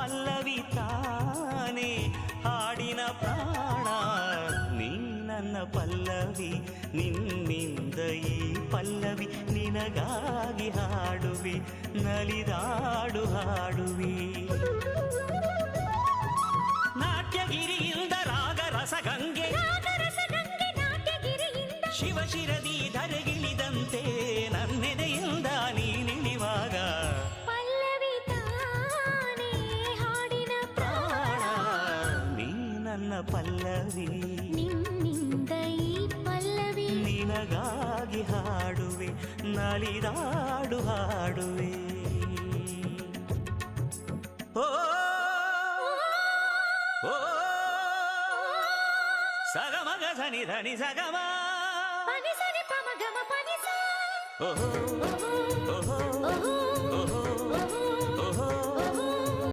ಪಲ್ಲವಿ ತಾನೇ ಹಾಡಿನ ಪ್ರಾಣ. ನೀ ನನ್ನ ಪಲ್ಲವಿ, ನಿನ್ನಿಂದ ಈ ಪಲ್ಲವಿ ನಿನಗಾಗಿ ಹಾಡುವೆ, ನಲಿದಾಡು ಹಾಡುವೆ. ನಾಟ್ಯಗಿರಿಯಿಂದ ರಾಗ ರಸಗಂಗೆ, ಶಿವಶಿರದಿ ಧರೆಗಿಳಿದಂತೆ ನನ್ನೆದೆಯಿಂದ ನೀನಿಳಿವಾಗ ಪಲ್ಲವಿ ತಾನೇ ಹಾಡಿನ ಪ್ರಾಣ. ನೀ ನನ್ನ ಪಲ್ಲವಿ, ನಿನ್ನಿಂದ ಈ ಪಲ್ಲವಿ ನಿನಗಾಗಿ ಹಾಡುವೆ, ನಲಿದಾಡು ಹಾಡುವೆ. ಓ ಓ ಸಗಮಗ ಧನಿ ಧನಿ ಸಗಮ ಪನಿ ಸರಿ ಪಮಗಮ ಪನಿ ಸ. ಓಹೋ ಓಹೋ ಓಹೋ ಓಹೋ ಓಹೋ